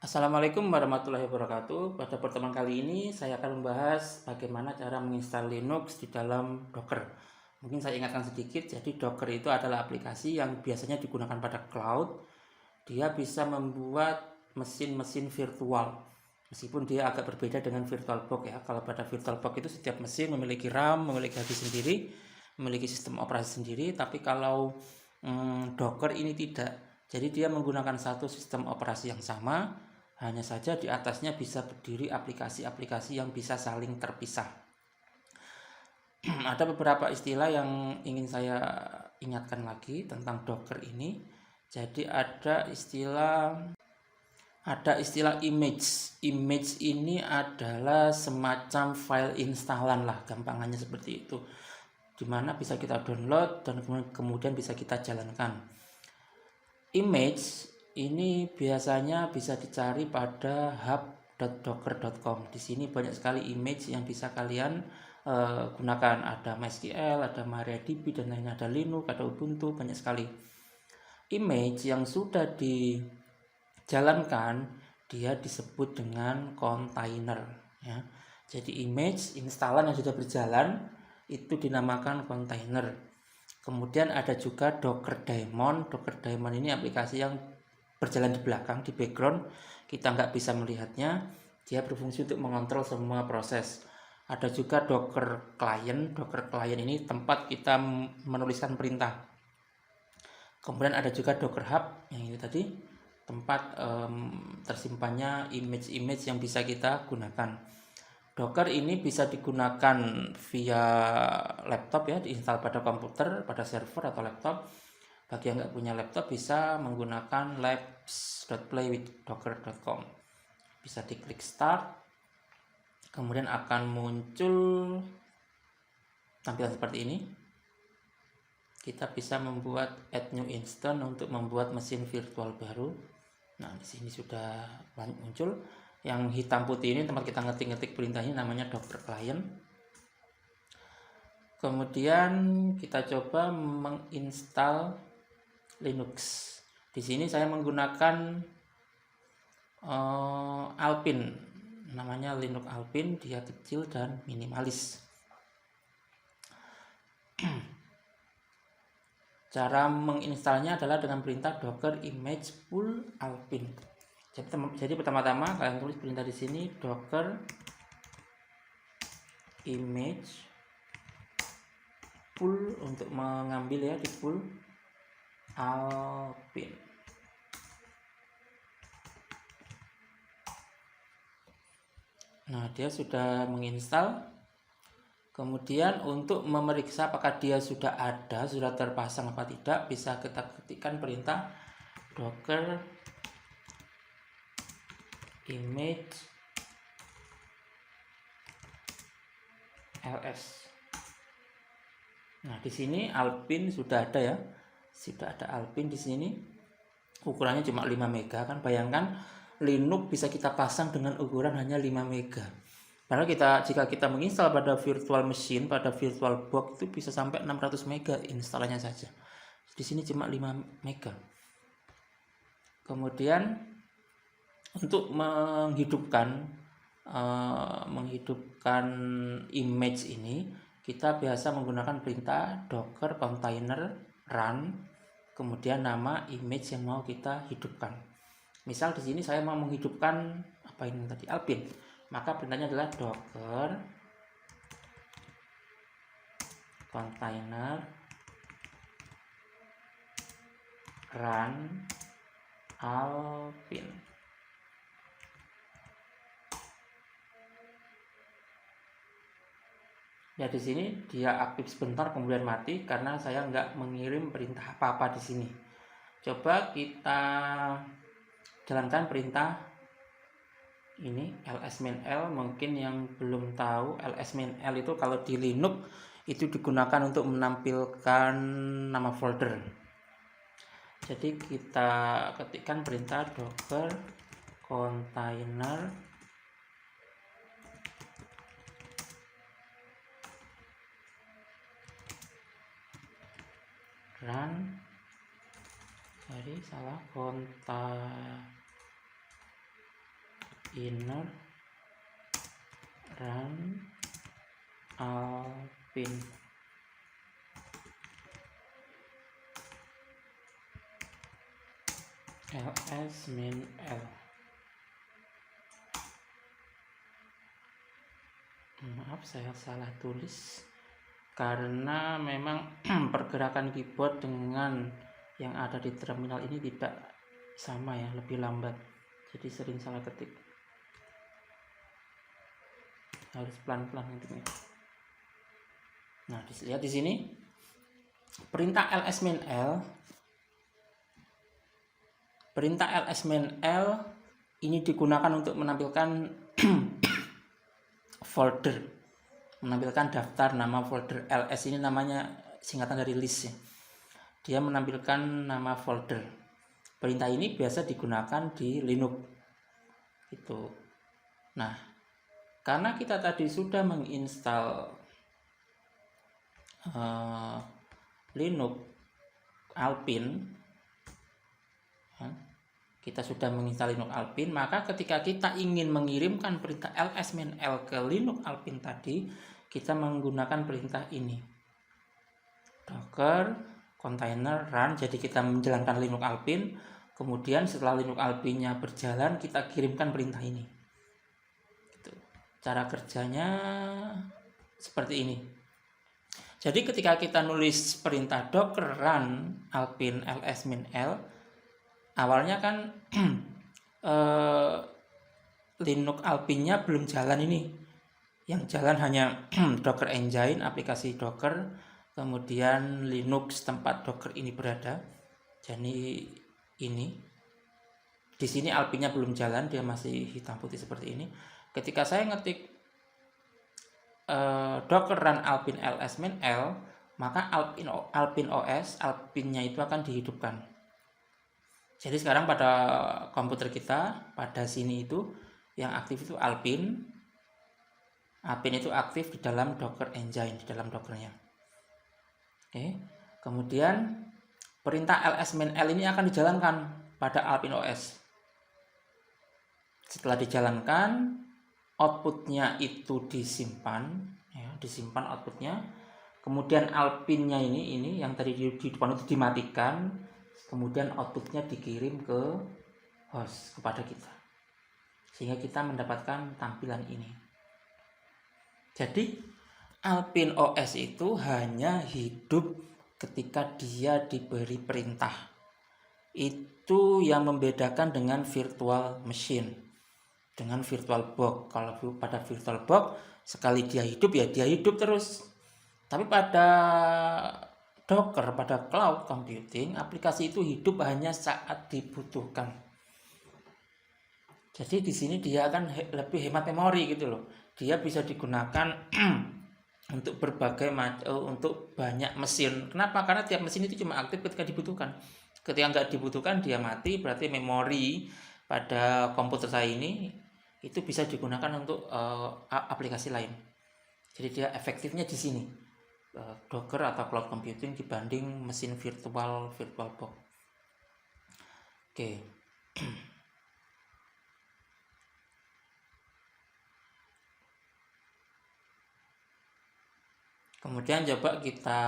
Assalamualaikum warahmatullahi wabarakatuh. Pada pertemuan kali ini saya akan membahas bagaimana cara menginstal Linux di dalam Docker. Mungkin saya ingatkan sedikit, jadi Docker itu adalah aplikasi yang biasanya digunakan pada cloud. Dia bisa membuat mesin-mesin virtual. Meskipun dia agak berbeda dengan VirtualBox ya. Kalau pada VirtualBox itu setiap mesin memiliki RAM, memiliki hard disk sendiri, memiliki sistem operasi sendiri. Tapi kalau Docker ini tidak. Jadi dia menggunakan satu sistem operasi yang sama, hanya saja di atasnya bisa berdiri aplikasi-aplikasi yang bisa saling terpisah. Ada beberapa istilah yang ingin saya ingatkan lagi tentang Docker ini. Jadi ada istilah image. Image ini adalah semacam file instalan lah, gampangannya seperti itu. Dimana bisa kita download dan kemudian bisa kita jalankan. Image ini biasanya bisa dicari pada hub.docker.com. Di sini banyak sekali image yang bisa kalian gunakan. Ada MySQL, ada MariaDB dan lainnya, ada Linux, ada Ubuntu, banyak sekali. Image yang sudah dijalankan dia disebut dengan container ya. Jadi image instalan yang sudah berjalan itu dinamakan container. Kemudian ada juga Docker Daemon. Docker Daemon ini aplikasi yang berjalan di belakang, di background. Kita nggak bisa melihatnya. Dia berfungsi untuk mengontrol semua proses. Ada juga Docker Client. Docker Client ini tempat kita menuliskan perintah. Kemudian ada juga Docker Hub yang ini tadi, tempat tersimpannya image-image yang bisa kita gunakan. Docker ini bisa digunakan via laptop ya, diinstal pada komputer, pada server atau laptop. Bagi yang nggak punya laptop bisa menggunakan labs.playwithdocker.com. Bisa diklik start, kemudian akan muncul tampilan seperti ini. Kita bisa membuat add new instance untuk membuat mesin virtual baru. Nah, di sini sudah muncul. Yang hitam putih ini tempat kita ngetik-ngetik perintahnya, namanya Docker Client. Kemudian kita coba menginstal Linux. Di sini saya menggunakan Alpine, namanya Linux Alpine. Dia kecil dan minimalis. Cara menginstalnya adalah dengan perintah docker image full alpine. Jadi pertama-tama kalian tulis perintah di sini docker image full untuk mengambil ya, di full alpine. Nah, dia sudah menginstal. Kemudian untuk memeriksa apakah dia sudah ada, sudah terpasang apa tidak, bisa kita ketikkan perintah docker image ls. Nah, di sini Alpine sudah ada ya. Sudah ada Alpine di sini. Ukurannya cuma 5 mega kan. Bayangkan Linux bisa kita pasang dengan ukuran hanya 5 mega. Karena jika kita menginstal pada virtual machine, pada VirtualBox itu bisa sampai 600 mega instalannya saja. Di sini cuma 5 mega. Kemudian untuk menghidupkan image ini, kita biasa menggunakan perintah docker container run, kemudian nama image yang mau kita hidupkan. Misal di sini saya mau menghidupkan apa ini tadi, Alpine. Maka perintahnya adalah docker container run Alpine. Ya, di sini dia aktif sebentar kemudian mati karena saya nggak mengirim perintah apa-apa di sini. Coba kita jalankan perintah ini ls-l. Mungkin yang belum tahu, ls-l itu kalau di Linux itu digunakan untuk menampilkan nama folder. Jadi kita ketikkan perintah docker container run, jadi salah, inner run alpin ls min l. Maaf, saya salah tulis karena memang pergerakan keyboard dengan yang ada di terminal ini tidak sama ya, lebih lambat, jadi sering salah ketik, harus pelan-pelan ngetiknya. Nah, dilihat di sini perintah ls min l ini digunakan untuk menampilkan folder, menampilkan daftar nama folder. ls ini namanya singkatan dari list ya. Dia menampilkan nama folder. Perintah ini biasa digunakan di Linux itu. Nah, karena kita tadi sudah menginstal Linux Alpin, kita sudah menginstal Linux Alpin, maka ketika kita ingin mengirimkan perintah ls min l ke Linux Alpin tadi, kita menggunakan perintah ini, docker container run. Jadi kita menjalankan Linux Alpin, kemudian setelah Linux Alpinnya berjalan, kita kirimkan perintah ini. Gitu. Cara kerjanya seperti ini. Jadi ketika kita nulis perintah docker run alpin ls min l, awalnya kan Linux Alpinnya belum jalan ini. Yang jalan hanya Docker Engine, aplikasi Docker, kemudian Linux tempat Docker ini berada. Jadi ini. Di sini Alpinnya belum jalan, dia masih hitam putih seperti ini. Ketika saya ngetik docker run alpin ls min l, maka alpin os, alpinnya itu akan dihidupkan. Jadi sekarang pada komputer kita, pada sini itu yang aktif itu alpin itu aktif di dalam Docker Engine, di dalam Dockernya. Oke, kemudian perintah ls min l ini akan dijalankan pada alpin os. Setelah dijalankan, outputnya itu disimpan, ya, disimpan outputnya. Kemudian alpinnya ini yang tadi di depan itu dimatikan, kemudian outputnya dikirim ke host, kepada kita, sehingga kita mendapatkan tampilan ini. Jadi Alpin OS itu hanya hidup ketika dia diberi perintah. Itu yang membedakan dengan virtual machine, dengan virtual box. Kalau pada virtual box, sekali dia hidup ya dia hidup terus. Tapi pada Docker, pada cloud computing, aplikasi itu hidup hanya saat dibutuhkan. Jadi di sini dia akan lebih hemat memori gitu loh. Dia bisa digunakan untuk untuk banyak mesin. Kenapa? Karena tiap mesin itu cuma aktif ketika dibutuhkan. Ketika nggak dibutuhkan dia mati, berarti memori pada komputer saya ini itu bisa digunakan untuk aplikasi lain. Jadi dia efektifnya di sini, Docker atau cloud computing dibanding mesin virtual box. Oke. Kemudian coba kita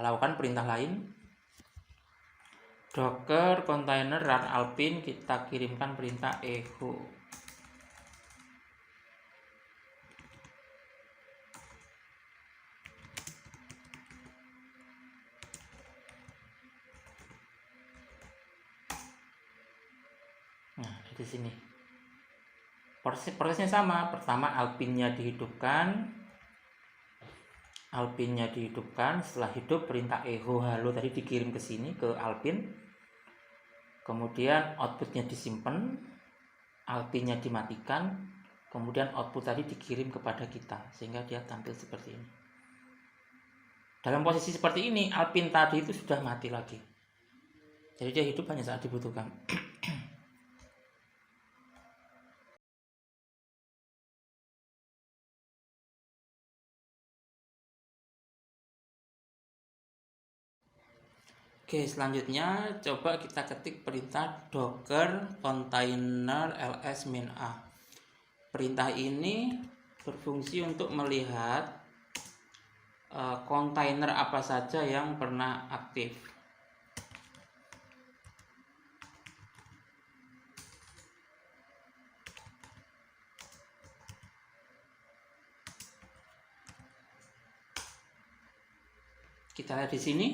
lakukan perintah lain. Docker container run alpin, kita kirimkan perintah echo. Nah, di sini prosesnya sama. Pertama alpinnya dihidupkan. Setelah hidup perintah echo halo tadi dikirim ke sini, ke alpin. Kemudian outputnya disimpan, alpinnya dimatikan, kemudian output tadi dikirim kepada kita sehingga dia tampil seperti ini. Dalam posisi seperti ini alpin tadi itu sudah mati lagi, jadi dia hidup hanya saat dibutuhkan. Oke, selanjutnya coba kita ketik perintah docker container ls min a. Perintah ini berfungsi untuk melihat kontainer apa saja yang pernah aktif. Kita lihat di sini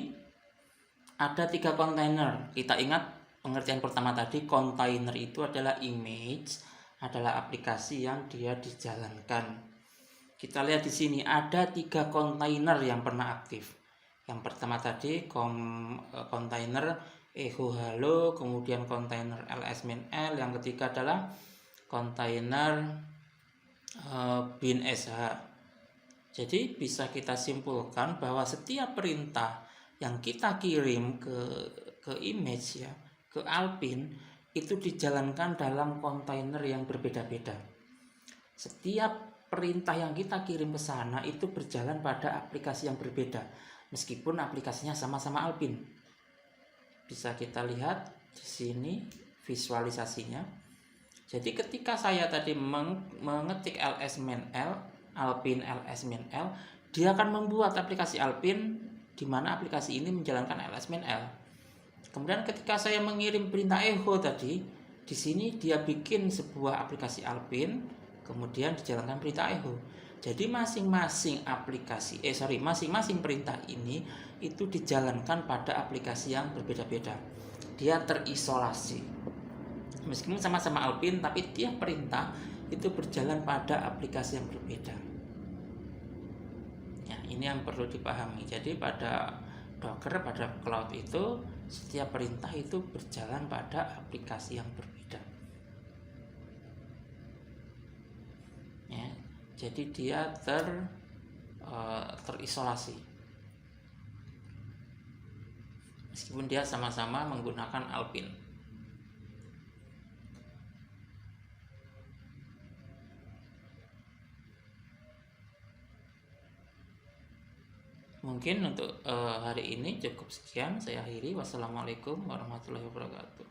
ada 3 kontainer. Kita ingat pengertian pertama tadi, kontainer itu adalah image, adalah aplikasi yang dia dijalankan. Kita lihat di sini ada 3 kontainer yang pernah aktif. Yang pertama tadi kontainer echo halo, kemudian kontainer ls-l, yang ketiga adalah kontainer bin sh. Jadi bisa kita simpulkan bahwa setiap perintah yang kita kirim ke image ya, ke Alpin, itu dijalankan dalam kontainer yang berbeda-beda. Setiap perintah yang kita kirim ke sana itu berjalan pada aplikasi yang berbeda, meskipun aplikasinya sama-sama Alpin. Bisa kita lihat di sini visualisasinya. Jadi ketika saya tadi mengetik ls-l, Alpin ls-l, dia akan membuat aplikasi Alpin di mana aplikasi ini menjalankan ls-l. Kemudian ketika saya mengirim perintah echo tadi, di sini dia bikin sebuah aplikasi Alpin, kemudian dijalankan perintah echo. Jadi masing-masing perintah ini itu dijalankan pada aplikasi yang berbeda-beda. Dia terisolasi. Meskipun sama-sama Alpin, tapi tiap perintah itu berjalan pada aplikasi yang berbeda. Ya, ini yang perlu dipahami. Jadi pada Docker, pada cloud itu setiap perintah itu berjalan pada aplikasi yang berbeda. Ya, jadi dia terisolasi. Meskipun dia sama-sama menggunakan Alpin. Mungkin untuk hari ini cukup sekian, saya akhiri. Wassalamualaikum warahmatullahi wabarakatuh.